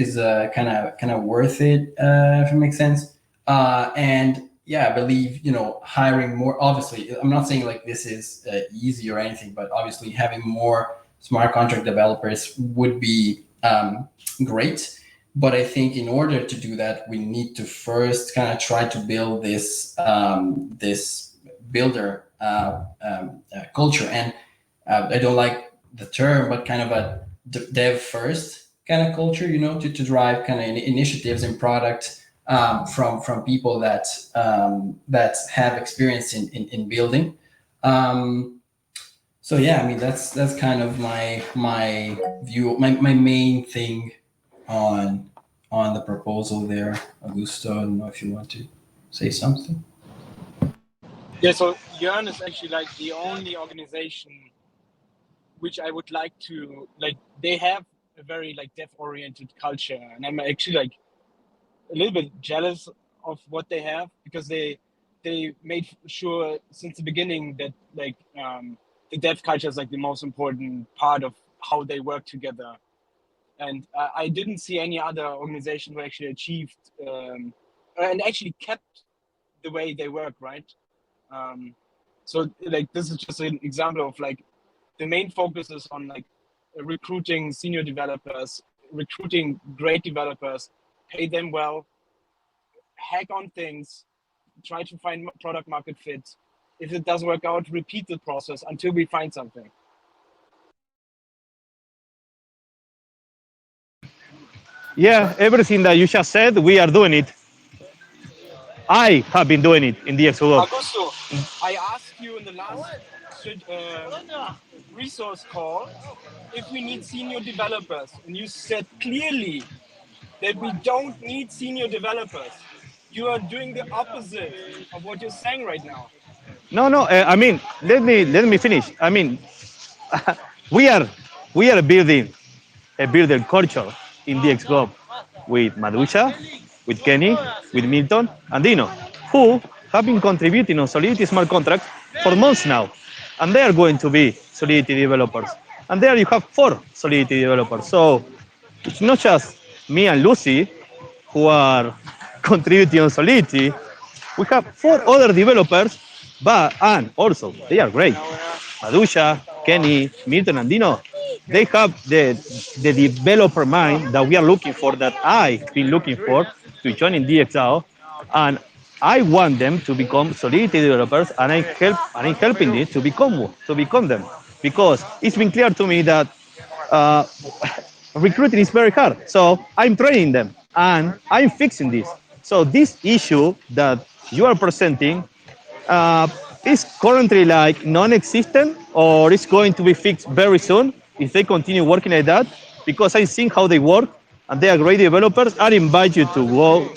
kind of worth it, if it makes sense. And yeah, I believe, hiring more, obviously, I'm not saying like this is easy or anything, but obviously having more smart contract developers would be great. But I think in order to do that, we need to first kind of try to build this this builder culture. And I don't like the term, but kind of a dev first kind of culture, to drive kind of initiatives and product from people that have experience in building. So yeah, I mean that's kind of my view, my main thing on the proposal there. Augusto, I don't know if you want to say something. Yeah, so Yearn is actually like the only organization which I would like to like. They have a very like dev-oriented culture, and I'm actually like a little bit jealous of what they have, because they made sure since the beginning that like the dev culture is like the most important part of how they work together. And I didn't see any other organization who actually achieved and actually kept the way they work, right? So like this is just an example of like the main focus is on like recruiting senior developers, recruiting great developers, pay them well, hack on things, try to find product market fit. If it doesn't work out, repeat the process until we find something. Yeah, everything that you just said, we are doing it. I have been doing it in DXgov. Augusto, I asked you in the last resource call if we need senior developers, and you said clearly that we don't need senior developers. You are doing the opposite of what you're saying right now. No, no. I mean, let me finish. I mean, we are building a builder culture in DXgov with Madusha, with Kenny, with Milton, and Dino, who have been contributing on Solidity smart contracts for months now. And they are going to be Solidity developers. And there you have 4 Solidity developers. So it's not just me and Lucy who are contributing on Solidity. We have 4 other developers, and also they are great. Madusha, Kenny, Milton, and Dino, they have the developer mind that we are looking for, that I've been looking for to join in DXO, and I want them to become Solidity developers, and I'm helping them to become them, because it's been clear to me that uh, recruiting is very hard. So I'm training them and I'm fixing this. So this issue that you are presenting uh, is currently like non-existent, or it's going to be fixed very soon if they continue working like that, because I see how they work and they are great developers. I invite you to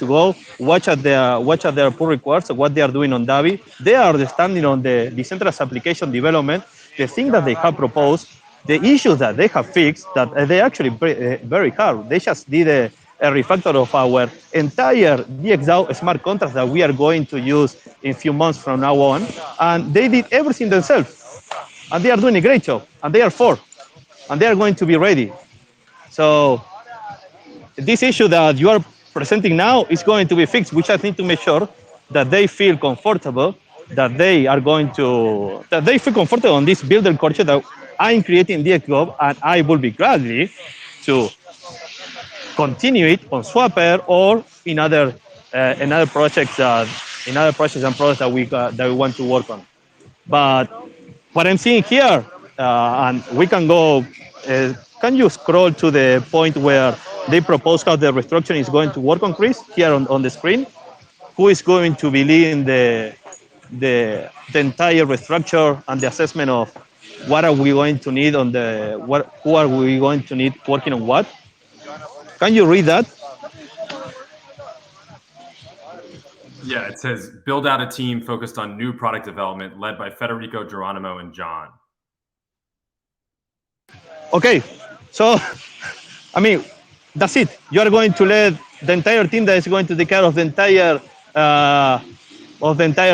go watch at their pull requests, what they are doing on Davi. They are standing on the decentralized application development, the thing that they have proposed, the issues that they have fixed, that they actually very hard. They just did a refactor of our entire DXDAO smart contracts that we are going to use in a few months from now on. And they did everything themselves. And they are doing a great job. And they are 4. And they are going to be ready. So this issue that you are presenting now is going to be fixed. We just need to make sure that they feel comfortable, that they feel comfortable on this builder culture that I'm creating DXgov, and I will be gladly to continue it on Swapper or in other projects and products that we want to work on. But what I'm seeing here, and we can go. Can you scroll to the point where they propose how the restructuring is going to work on Chris here on the screen? Who is going to be leading the entire restructure and the assessment of what are we going to need on who are we going to need working on what? Can you read that? Yeah, it says build out a team focused on new product development led by Federico, Geronimo, and John. Okay, so I mean, that's it. You are going to lead the entire team that is going to take care of the entire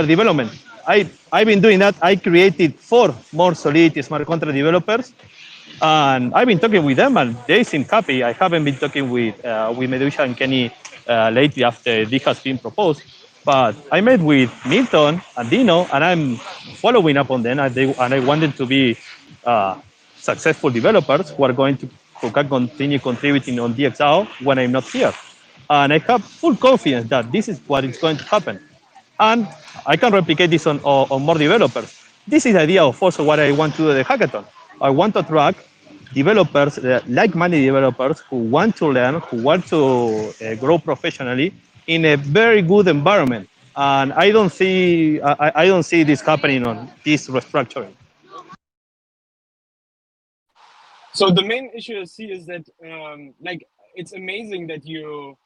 development. I've been doing that. I created 4 more Solidity smart contract developers, and I've been talking with them, and they seem happy. I haven't been talking with Medusa and Kenny lately after this has been proposed, but I met with Milton and Dino, and I'm following up on them, and I want them to be successful developers who can continue contributing on DXO when I'm not here. And I have full confidence that this is what is going to happen. And I can replicate this on more developers. This is the idea of also what I want to do at the hackathon. I want to attract developers, like-minded developers who want to learn, who want to grow professionally in a very good environment. And I don't see this happening on this restructuring. So the main issue I see is that like it's amazing that you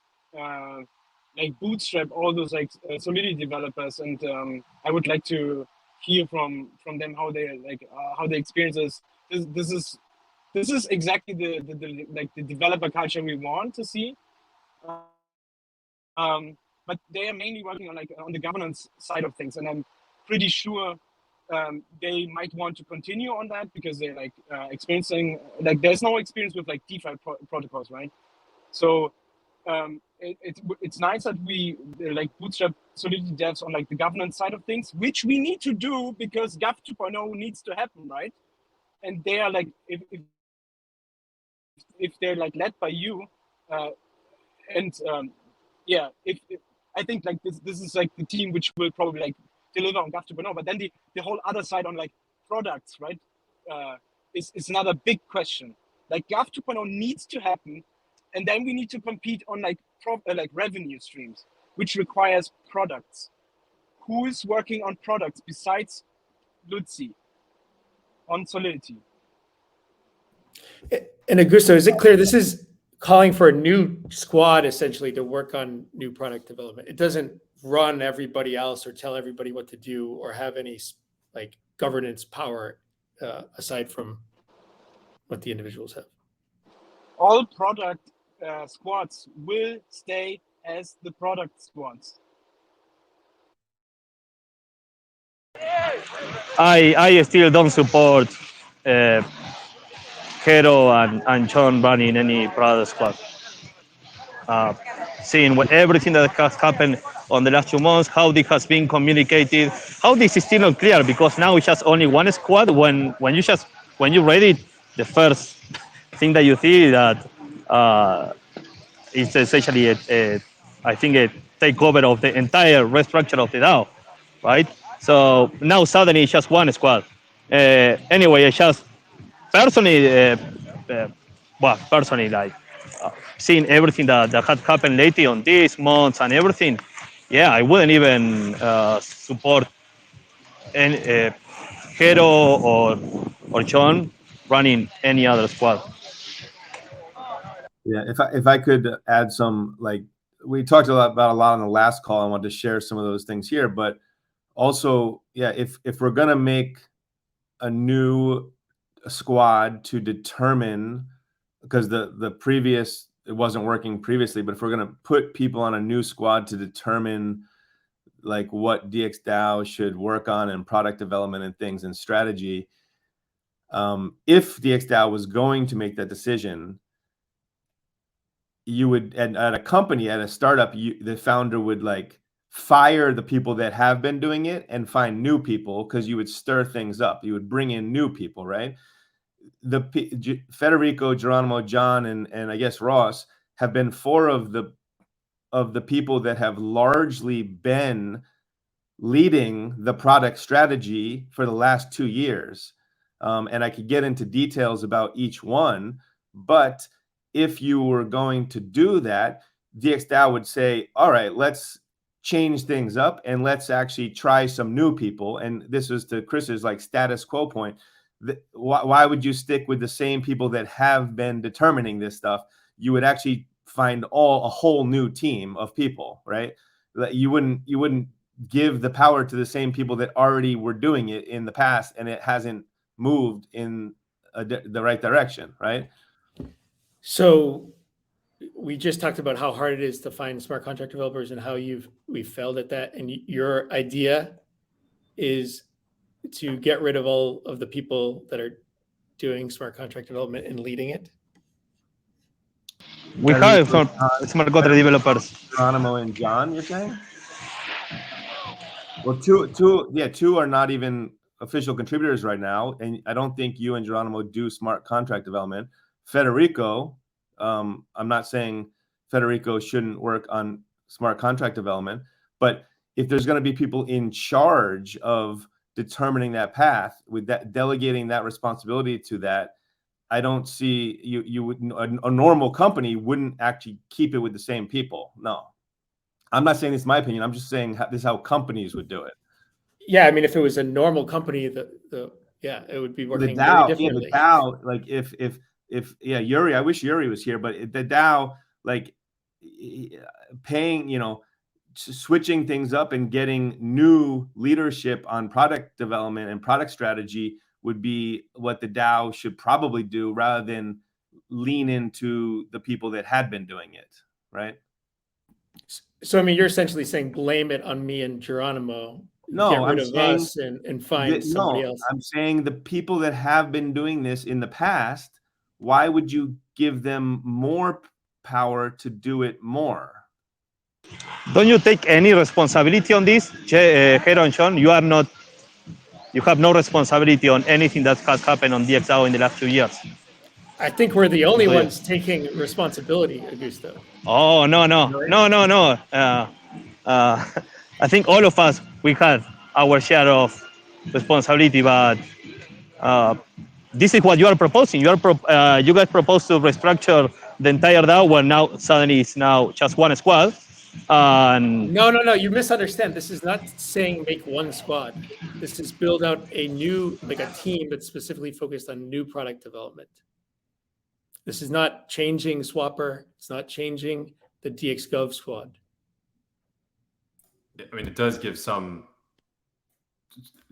like bootstrap all those like Solidity developers, and I would like to hear from them how they like how they experience this. This is exactly the like the developer culture we want to see. But they are mainly working on like on the governance side of things, and I'm pretty sure they might want to continue on that because they're like experiencing like there's no experience with like DeFi protocols, right? So it's nice that we like bootstrap Solidity devs on like the governance side of things, which we need to do because Gov 2.0 needs to happen, right? And they are like if they're like led by you, and yeah, if I think like this is like the team which will probably like deliver on Gov 2.0, but then the whole other side on like products, right, is another big question. Like Gov 2.0 needs to happen, and then we need to compete on like like revenue streams, which requires products. Who is working on products besides Lutzi on Solidity? And Augusto, is it clear this is calling for a new squad essentially to work on new product development? It doesn't run everybody else or tell everybody what to do or have any like governance power aside from what the individuals have. All product squads will stay as the product squads. I still don't support Hero and John running any product squad. Seeing what everything that has happened on the last 2 months, how this has been communicated, how this is still not clear because now it's just only one squad. When you read it, the first thing that you see that it's essentially I think a takeover of the entire restructure of the DAO, right? So now suddenly it's just one squad. Anyway, I just personally, personally, like seeing everything that had happened lately on these months and everything, yeah, I wouldn't even support any Hero or John running any other squad. Yeah, if I could add some, like we talked about a lot on the last call, I wanted to share some of those things here, but also, yeah, if we're gonna make a new squad to determine, because the previous, it wasn't working previously, but if we're gonna put people on a new squad to determine like what DXDAO should work on and product development and things and strategy, if DXDAO was going to make that decision, you would at a company, at a startup, the founder would like fire the people that have been doing it and find new people, because you would stir things up. You would bring in new people, right? Federico, Geronimo, John, and I guess Ross have been 4 of the people that have largely been leading the product strategy for the last 2 years. And I could get into details about each one, but if you were going to do that, DXDAO would say, all right, let's change things up and let's actually try some new people. And this was to Chris's like status quo point. Why would you stick with the same people that have been determining this stuff? You would actually find a whole new team of people, right? You wouldn't give the power to the same people that already were doing it in the past and it hasn't moved in the right direction, right? So we just talked about how hard it is to find smart contract developers and how we failed at that. And your idea is to get rid of all of the people that are doing smart contract development and leading it. We have some smart contract developers. Geronimo and John, you're saying? Well, two are not even official contributors right now, and I don't think you and Geronimo do smart contract development. Federico, I'm not saying Federico shouldn't work on smart contract development, but if there's going to be people in charge of determining that path, with that delegating that responsibility to that, I don't see you would a normal company wouldn't actually keep it with the same people. No, I'm not saying it's my opinion. I'm just saying this is how companies would do it. Yeah, I mean, if it was a normal company, it would be working the DAO, very differently. the DAO, like if Yuri, I wish Yuri was here, but the DAO, like paying, switching things up and getting new leadership on product development and product strategy would be what the DAO should probably do, rather than lean into the people that had been doing it, right? So, I mean, you're essentially saying blame it on me and Geronimo. No, get rid I'm of saying us and find somebody else. I'm saying the people that have been doing this in the past, why would you give them more power to do it more? Don't you take any responsibility on this, Hero and Sean? You have no responsibility on anything that has happened on DXgov in the last 2 years. I think we're the only ones taking responsibility, Augusto. Oh, no. I think all of us, we had our share of responsibility, but this is what you are proposing. You guys propose to restructure the entire DAO, where now suddenly it's now just one squad. No. You misunderstand. This is not saying make one squad. This is build out a new, like a team that's specifically focused on new product development. This is not changing Swapper. It's not changing the DXgov squad. I mean, it does give some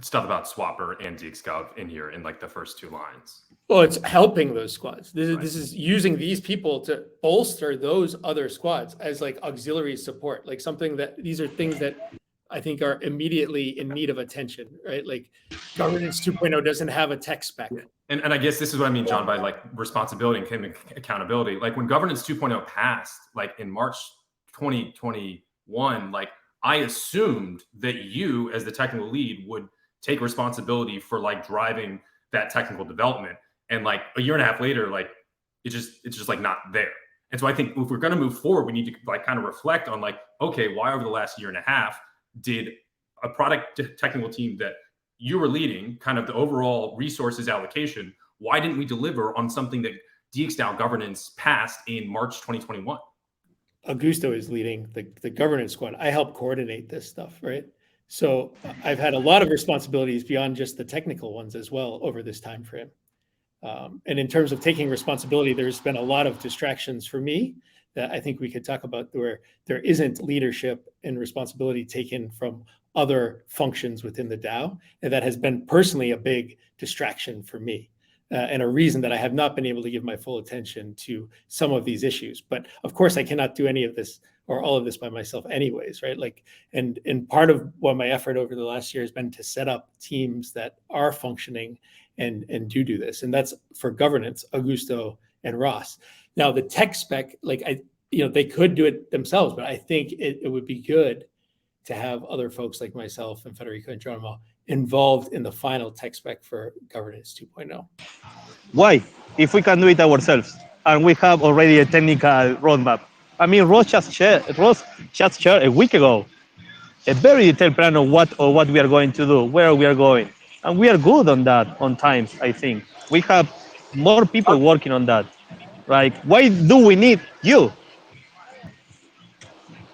stuff about Swapper and DXgov in here in like the first 2 lines. Well, it's helping those squads. This is using these people to bolster those other squads as like auxiliary support, like something that these are things that I think are immediately in need of attention, right? Like Governance 2.0 doesn't have a tech spec. And I guess this is what I mean, John, by like responsibility and accountability. Like when Governance 2.0 passed, like in March 2021, like I assumed that you as the technical lead would take responsibility for like driving that technical development. And like a year and a half later, like it's just like not there. And so I think if we're going to move forward, we need to like kind of reflect on like, okay, why over the last year and a half did a product technical team that you were leading, kind of the overall resources allocation, why didn't we deliver on something that DXDAO governance passed in March 2021? Augusto is leading the governance squad. I help coordinate this stuff, right? So I've had a lot of responsibilities beyond just the technical ones as well over this time frame. And in terms of taking responsibility, there's been a lot of distractions for me that I think we could talk about, where there isn't leadership and responsibility taken from other functions within the DAO. And that has been personally a big distraction for me, and a reason that I have not been able to give my full attention to some of these issues. But of course, I cannot do any of this or all of this by myself anyways, right? Like, and part of what my effort over the last year has been to set up teams that are functioning and do this. And that's for governance, Augusto and Ross. Now the tech spec, like they could do it themselves, but I think it would be good to have other folks like myself and Federico and Geronimo involved in the final tech spec for Governance 2.0. Why? If we can do it ourselves and we have already a technical roadmap. I mean, Ross just shared a week ago a very detailed plan of what we are going to do, where we are going. And we are good on that on times, I think. We have more people working on that. Right? Why do we need you?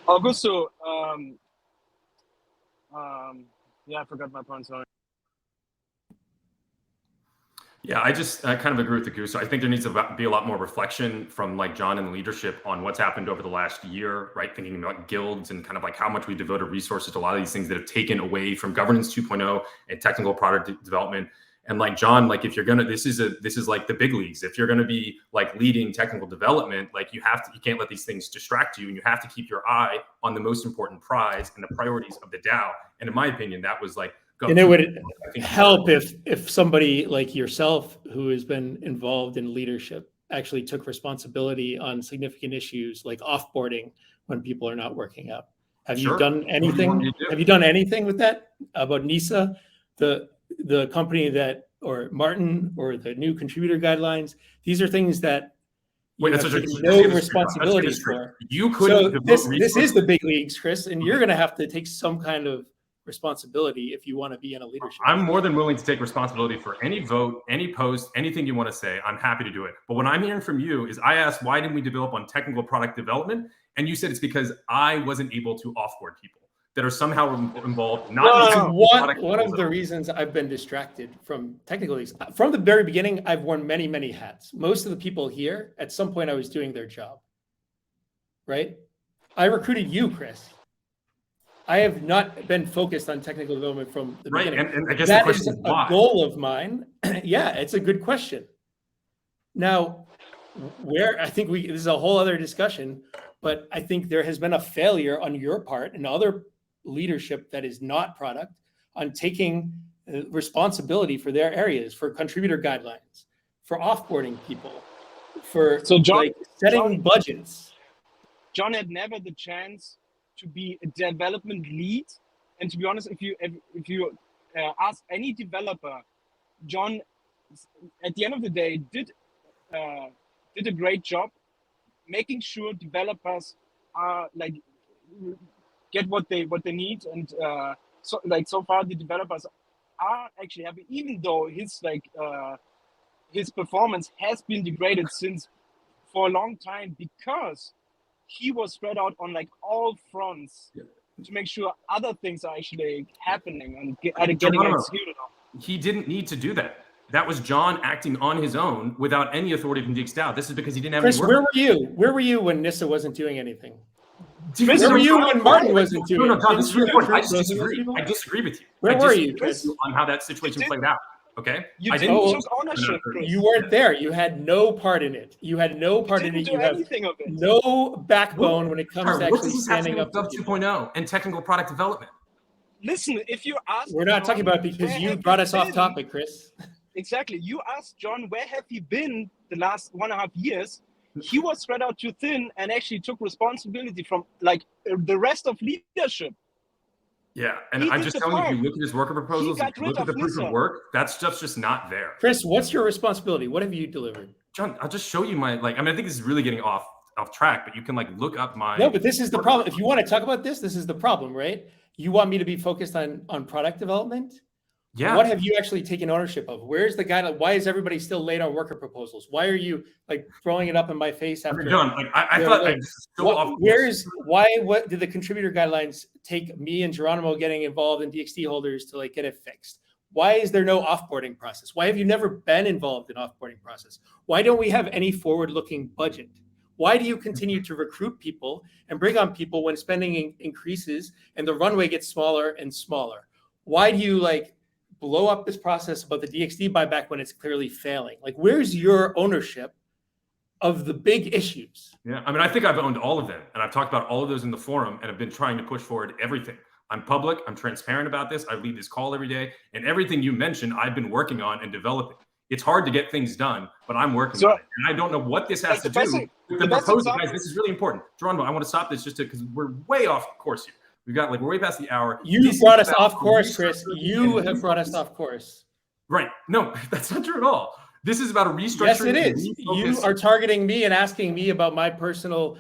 Augusto, I forgot my point, sorry. Yeah, I just kind of agree with Augusto. I think there needs to be a lot more reflection from like John and the leadership on what's happened over the last year, right? Thinking about guilds and kind of like how much we devoted resources to a lot of these things that have taken away from Governance 2.0 and technical product development. And like John, like if you're gonna, this is like the big leagues. If you're gonna be like leading technical development, like you can't let these things distract you, and you have to keep your eye on the most important prize and the priorities of the DAO. And in my opinion, that was like. And it would help if somebody like yourself, who has been involved in leadership, actually took responsibility on significant issues like offboarding when people are not working out. Have you done anything? Have you done anything with that about NISA, the company that, or Martin, or the new contributor guidelines? These are things that you have taken no responsibility for. You couldn't. So this is the big leagues, Chris, and you're going to have to take some kind of responsibility if you want to be in a leadership. I'm more than willing to take responsibility for any vote, any post, anything you want to say. I'm happy to do it. But what I'm hearing from you is, I asked, why didn't we develop on technical product development? And you said it's because I wasn't able to offboard people. that are somehow involved. This Not is in one of the reasons I've been distracted from technical leagues. From the very beginning, I've worn many, many hats. Most of the people here, at some point, I was doing their job. Right? I recruited you, Chris. I have not been focused on technical development from the beginning. And I guess that the question is is why? a goal of mine. Yeah, it's a good question. Now, where I think this is a whole other discussion, but I think there has been a failure on your part and other leadership that is not product on taking responsibility for their areas, for contributor guidelines, for offboarding people, for setting budgets. John had never the chance to be a development lead, and to be honest, if you ask any developer, John, at the end of the day, did a great job making sure developers are like get what they need, and so far the developers are actually happy, even though his performance has been degraded since for a long time, because he was spread out on like all fronts to make sure other things are actually happening and getting executed on. He didn't need to do that. That was John acting on his own without any authority from DXgov. This is because he didn't have Chris, any work. where were you? Where were you when Nissa wasn't doing anything? Chris, where were you when Martin wasn't doing anything? No, anything? this is really important. I just disagree. I disagree with you. Where were you, Chris? On how that situation played out. Okay? You didn't take ownership, Chris. You weren't there. You had no part in it. You had no part in it. You have no backbone when it comes to actually standing up to people. 2.0 and technical product development. Listen, if you ask, we're not talking about it because you brought us off topic, Chris. Exactly. You asked John, where have you been the last 1.5 years? He was spread out too thin and actually took responsibility from like the rest of leadership. Yeah, and I'm just telling you, if you look at his worker proposals, if you look at the proof of work, that stuff's just not there. Chris, what's your responsibility? What have you delivered? John, I'll just show you my, I think this is really getting off track, but you can look up my... No, but this is the problem. If you want to talk about this is the problem, right? You want me to be focused on product development? Yeah. What have you actually taken ownership of? Where's the guideline? Why is everybody still late on worker proposals? Why are you throwing it up in my face after? John, I thought I was so off. What did the contributor guidelines take me and Geronimo getting involved in DXT holders to get it fixed? Why is there no offboarding process? Why have you never been involved in offboarding process? Why don't we have any forward-looking budget? Why do you continue to recruit people and bring on people when spending increases and the runway gets smaller and smaller? Why do you blow up this process about the DXT buyback when it's clearly failing? Where's your ownership of the big issues? Yeah, I think I've owned all of them, and I've talked about all of those in the forum, and I've been trying to push forward everything. I'm public, I'm transparent about this, I lead this call every day, and everything you mentioned, I've been working on and developing. It's hard to get things done, but I'm working on it. And I don't know what this has to do with the proposal. Guys, this is really important. Geronimo, I want to stop this just because we're way off course here. We've got we're way past the hour. You brought us off course, Chris. You have brought us off course. Right. No, that's not true at all. This is about a restructuring. Yes, it is. You are targeting me and asking me about my personal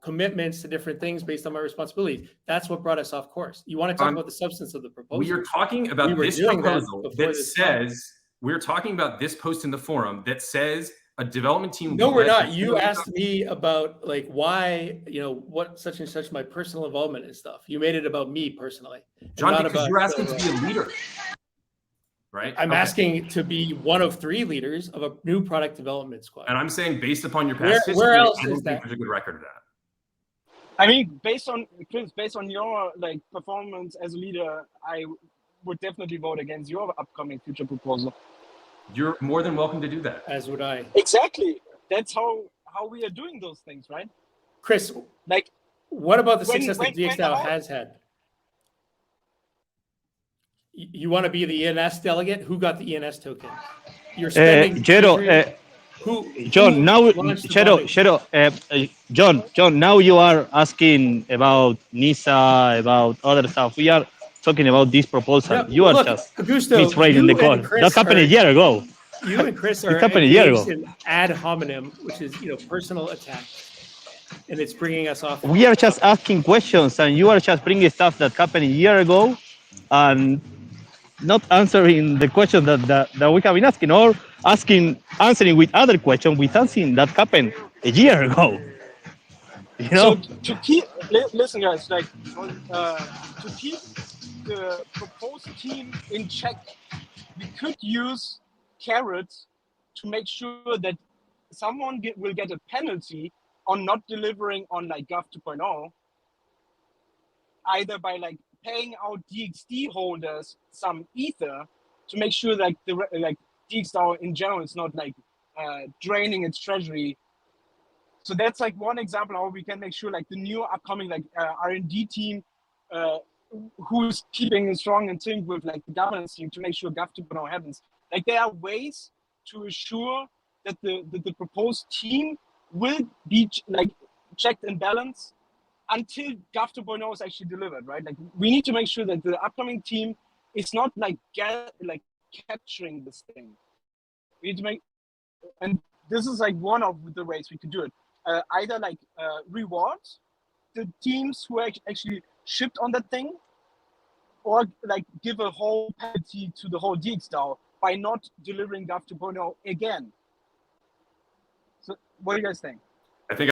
commitments to different things based on my responsibilities. That's what brought us off course. You want to talk about the substance of the proposal? We are talking about this proposal that says we're talking about this post in the forum that says a development team. No, we're not. You asked me about why, what such and such my personal involvement and stuff. You made it about me personally. John, because you're asking to be a leader. Right? I'm asking to be one of 3 leaders of a new product development squad. And I'm saying based upon your past history, where else I don't is think that? there's a good record of that. I mean, based on your performance as a leader, I would definitely vote against your upcoming future proposal. You're more than welcome to do that. As would I. Exactly. That's how we are doing those things, right? Chris, what about the success that DXgov has had? You want to be the ENS delegate? Who got the ENS token? You're spending. John, now you are asking about NISA, about other stuff. We are talking about this proposal. Yeah, you are just misreading the code. That happened a year ago. You and Chris are engaged in ad hominem, which is personal attack, and it's bringing us off. We are just asking questions, and you are just bringing stuff that happened a year ago, and not answering the question that we have been asking, or answering with other questions with something that happened a year ago. You So know? to keep, listen, guys, like to keep the proposed team in check, we could use carrots to make sure that someone will get a penalty on not delivering on like Gov 2.0, either by like paying out DXD holders some ether to make sure like the like DXDAO in general is not like draining its treasury. So that's like one example how we can make sure like the new upcoming like R&D team who's keeping strong in sync with like the governance team to make sure Gov 2.0 happens. Like there are ways to assure that the proposed team will be like checked and balanced until Gov 2.0 is actually delivered, right? Like we need to make sure that the upcoming team is not like capturing this thing. We need to make, and this is like one of the ways we could do it. Either like reward the teams who actually shipped on that thing, or like give a whole penalty to the whole DXDAO by not delivering Gov 2.0 again. So what do you guys think?